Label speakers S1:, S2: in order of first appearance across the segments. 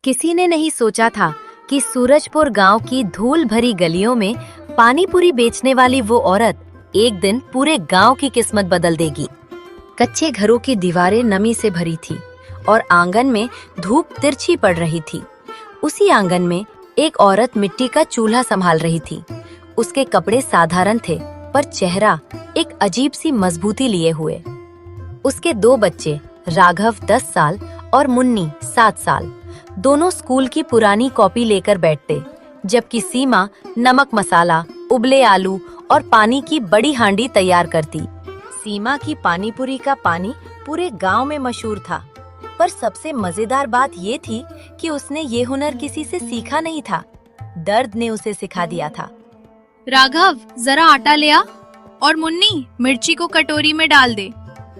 S1: किसी ने नहीं सोचा था कि सूरजपुर गांव की धूल भरी गलियों में पानी पूरी बेचने वाली वो औरत एक दिन पूरे गांव की किस्मत बदल देगी। कच्चे घरों की दीवारें नमी से भरी थी और आंगन में धूप तिरछी पड़ रही थी। उसी आंगन में एक औरत मिट्टी का चूल्हा संभाल रही थी। उसके कपड़े साधारण थे, पर चेहरा एक अजीब सी मजबूती लिए हुए। उसके दो बच्चे, राघव 10 साल और मुन्नी 7 साल, दोनों स्कूल की पुरानी कॉपी लेकर बैठते, जबकि सीमा नमक मसाला, उबले आलू और पानी की बड़ी हांडी तैयार करती। सीमा की पानीपुरी का पानी पूरे गांव में मशहूर था, पर सबसे मजेदार बात ये थी कि उसने ये हुनर किसी से सीखा नहीं था। दर्द ने उसे सिखा दिया था।
S2: राघव, जरा आटा ले आ और मुन्नी मिर्ची को कटोरी में डाल दे।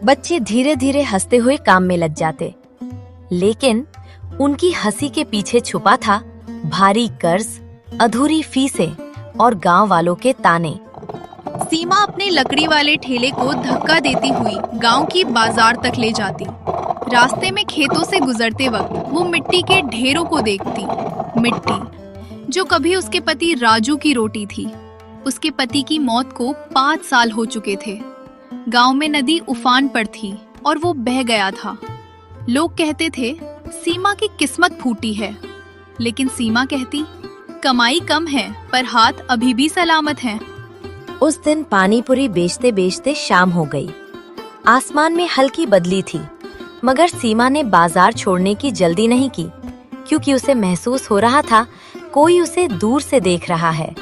S1: बच्चे धीरे धीरे हंसते हुए काम में लग जाते, लेकिन उनकी हंसी के पीछे छुपा था भारी कर्ज, अधूरी फीसें और गांव वालों के ताने।
S2: सीमा अपने लकड़ी वाले ठेले को धक्का देती हुई गांव की बाजार तक ले जाती। रास्ते में खेतों से गुजरते वक्त वो मिट्टी के ढेरों को देखती। मिट्टी जो कभी उसके पति राजू की रोटी थी। उसके पति की मौत को 5 साल हो चुके थे। गांव में नदी उफान पर थी और वो बह गया था। लोग कहते थे सीमा की किस्मत फूटी है, लेकिन सीमा कहती कमाई कम है पर हाथ अभी भी सलामत हैं।
S1: उस दिन पानीपुरी बेचते बेचते शाम हो गई। आसमान में हल्की बदली थी, मगर सीमा ने बाजार छोड़ने की जल्दी नहीं की, क्योंकि उसे महसूस हो रहा था कोई उसे दूर से देख रहा है।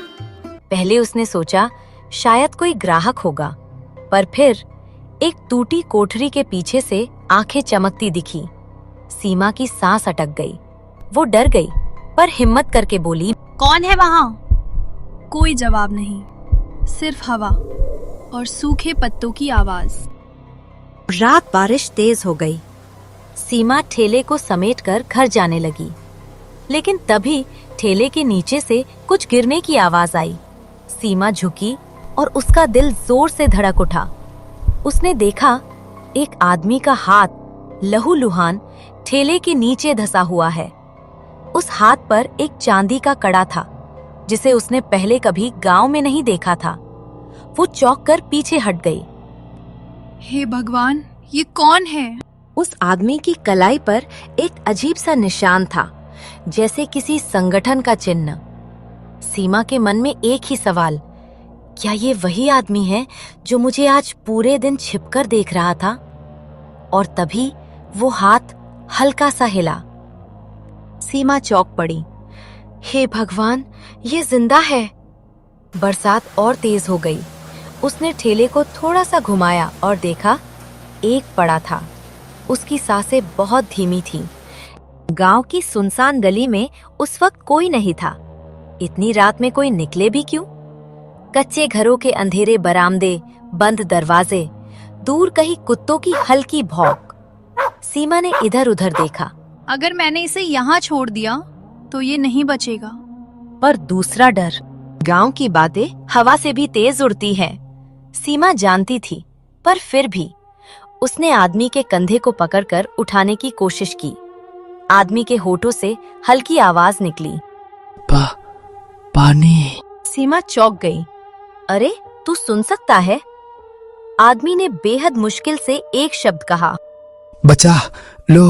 S1: पहले उसने सोचा शायद कोई ग्राहक होगा, पर फिर एक टूटी कोठरी के पीछे से आंखें चमकती दिखी। सीमा की सांस अटक गई। वो डर गई, पर हिम्मत करके बोली,
S2: कौन है वहाँ? कोई जवाब नहीं, सिर्फ हवा और सूखे पत्तों की आवाज।
S1: रात बारिश तेज हो गई। सीमा ठेले को समेटकर घर जाने लगी, लेकिन तभी ठेले के नीचे से कुछ गिरने की आवाज आई। सीमा झुकी और उसका दिल जोर से धड़क उठा। उसने देखा एक आदमी का हाथ लहूलुहान ठेले के नीचे धंसा हुआ है। उस हाथ पर एक चांदी का कड़ा था, जिसे उसने पहले कभी गांव में नहीं देखा था। वो चौंक कर पीछे हट गई।
S2: हे भगवान, ये कौन है?
S1: उस आदमी की कलाई पर एक अजीब सा निशान था, जैसे किसी संगठन का चिन्ह। सीमा के मन में एक ही सवाल, क्या ये वही आदमी है जो मुझे आज पूरे दिन छिपकर देख रहा था? और तभी वो हाथ हल्का सा हिला। सीमा चौंक पड़ी। हे भगवान, ये जिंदा है। बरसात और तेज हो गई। उसने ठेले को थोड़ा सा घुमाया और देखा एक पड़ा था। उसकी सांसें बहुत धीमी थीं। गांव की सुनसान गली में उस वक्त कोई नहीं था। इतनी रात में कोई निकले भी क्यों? कच्चे घरों के अंधेरे बरामदे, बंद दरवाजे, दूर कहीं कुत्तों की हल्की भौंक। सीमा ने इधर उधर देखा।
S2: अगर मैंने इसे यहाँ छोड़ दिया तो ये नहीं बचेगा।
S1: पर दूसरा डर, गांव की बातें हवा से भी तेज उड़ती हैं। सीमा जानती थी, पर फिर भी उसने आदमी के कंधे को पकड़कर उठाने की कोशिश की। आदमी के होठों से हल्की आवाज निकली,
S3: पानी।
S1: सीमा चौंक गई। अरे, तू सुन सकता है? आदमी ने बेहद मुश्किल से एक शब्द कहा,
S3: बचा लो।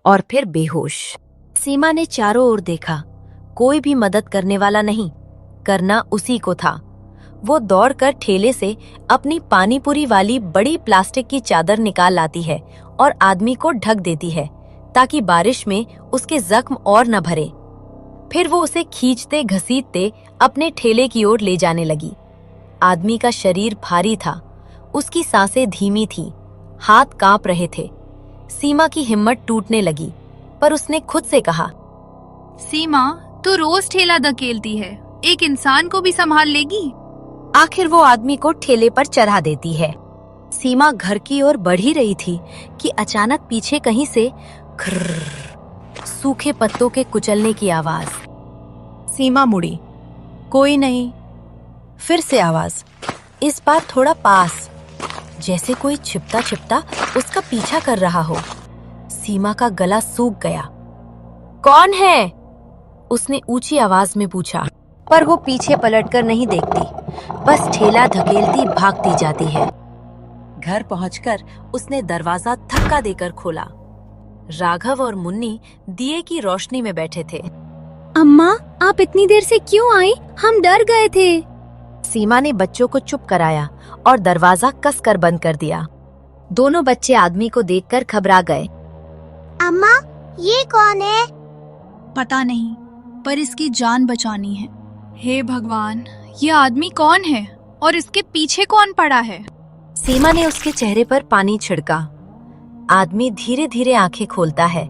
S1: और फिर बेहोश। सीमा ने चारों ओर देखा, कोई भी मदद करने वाला नहीं। करना उसी को था। वो दौड़कर ठेले से अपनी पानीपुरी वाली बड़ी प्लास्टिक की चादर निकाल लाती है और आदमी को ढक देती है, ताकि बारिश में उसके जख्म और न भरे। फिर वो उसे खींचते घसीटते अपने ठेले की ओर ले जाने लगी। आदमी का शरीर भारी था, उसकी सांसें धीमी थीं, हाथ कांप रहे थे। सीमा की हिम्मत टूटने लगी, पर उसने खुद से कहा,
S2: सीमा, तू रोज ठेला धकेलती है, एक इंसान को भी संभाल लेगी।
S1: आखिर वो आदमी को ठेले पर चढ़ा देती है। सीमा घर की ओर बढ़ ही रही थी कि अचानक पीछे कहीं से खर्र, सूखे पत्तों के कुचलने की आवाज। सीमा मुड़ी, कोई नहीं। फिर से आवाज, इस बार थोड़ा पास, जैसे कोई छिपता छिपता उसका पीछा कर रहा हो। सीमा का गला सूख गया। कौन है? उसने ऊंची आवाज में पूछा, पर वो पीछे पलटकर नहीं देखती, बस ठेला धकेलती भागती जाती है। घर पहुंचकर उसने दरवाजा धक्का देकर खोला। राघव और मुन्नी दिए की रोशनी में बैठे थे।
S4: अम्मा, आप इतनी देर से क्यों आई? हम डर गए थे।
S1: सीमा ने बच्चों को चुप कराया और दरवाजा कसकर बंद कर दिया। दोनों बच्चे आदमी को देखकर घबरा गए।
S4: अम्मा, ये कौन है?
S2: पता नहीं, पर इसकी जान बचानी है। हे भगवान, ये आदमी कौन है और इसके पीछे कौन पड़ा है?
S1: सीमा ने उसके चेहरे पर पानी छिड़का। आदमी धीरे धीरे आंखें खोलता है।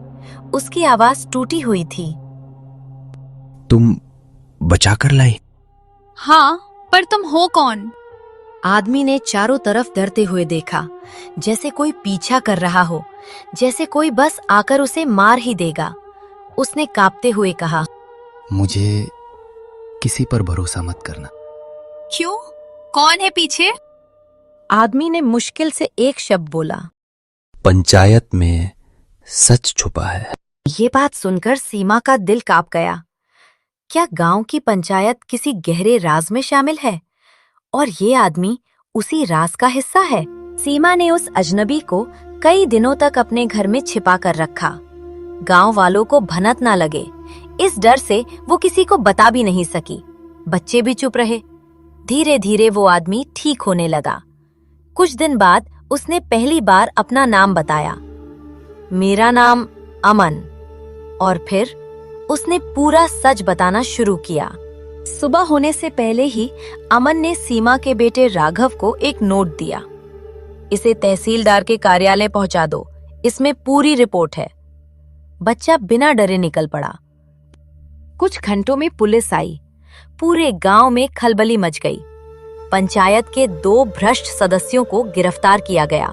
S1: उसकी आवाज टूटी हुई थी।
S3: तुम बचा कर लाई?
S2: हाँ, पर तुम हो कौन?
S1: आदमी ने चारों तरफ डरते हुए देखा, जैसे कोई पीछा कर रहा हो, जैसे कोई बस आकर उसे मार ही देगा। उसने कांपते हुए कहा,
S3: मुझे किसी पर भरोसा मत करना।
S2: क्यों? कौन है पीछे?
S1: आदमी ने मुश्किल से एक शब्द बोला,
S3: पंचायत में सच छुपा है।
S1: ये बात सुनकर सीमा का दिल कांप गया। क्या गांव की पंचायत किसी गहरे राज में शामिल है और ये आदमी उसी राज का हिस्सा है? सीमा ने उस अजनबी को कई दिनों तक अपने घर में छिपा कर रखा। गांव वालों को भनक ना लगे, इस डर से वो किसी को बता भी नहीं सकी। बच्चे भी चुप रहे। धीरे धीरे वो आदमी ठीक होने लगा। कुछ दिन बाद उसने पहली बार अपना नाम बताया, मेरा नाम अमन। और फिर उसने पूरा सच बताना शुरू किया। सुबह होने से पहले ही अमन ने सीमा के बेटे राघव को एक नोट दिया। इसे तहसीलदार के कार्यालय पहुंचा दो, इसमें पूरी रिपोर्ट है। बच्चा बिना डरे निकल पड़ा। कुछ घंटों में पुलिस आई। पूरे गांव में खलबली मच गई। पंचायत के 2 भ्रष्ट सदस्यों को गिरफ्तार किया गया।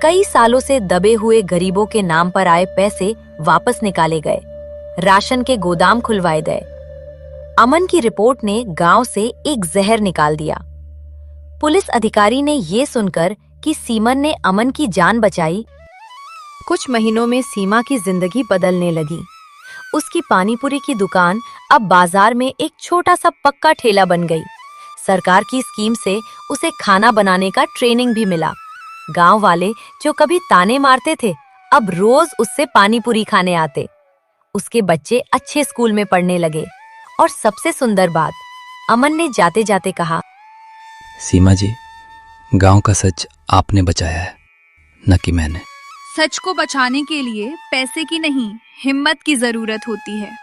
S1: कई सालों से दबे हुए गरीबों के नाम पर आए पैसे वापस निकाले गए। राशन के गोदाम खुलवाए गए। अमन की रिपोर्ट ने गांव से एक जहर निकाल दिया। पुलिस अधिकारी ने ये सुनकर कि सीमन ने अमन की जान बचाई, कुछ महीनों में सीमा की जिंदगी बदलने लगी। उसकी पानीपुरी की दुकान अब बाजार में एक छोटा सा पक्का ठेला बन गई। सरकार की स्कीम से उसे खाना बनाने का ट्रेनिंग भी मिला। गांव वाले जो कभी ताने मारते थे, अब रोज उससे पानीपुरी खाने आते। उसके बच्चे अच्छे स्कूल में पढ़ने लगे। और सबसे सुंदर बात, अमन ने जाते जाते कहा,
S3: सीमा जी, गांव का सच आपने बचाया है, न कि मैंने।
S2: सच को बचाने के लिए पैसे की नहीं, हिम्मत की जरूरत होती है।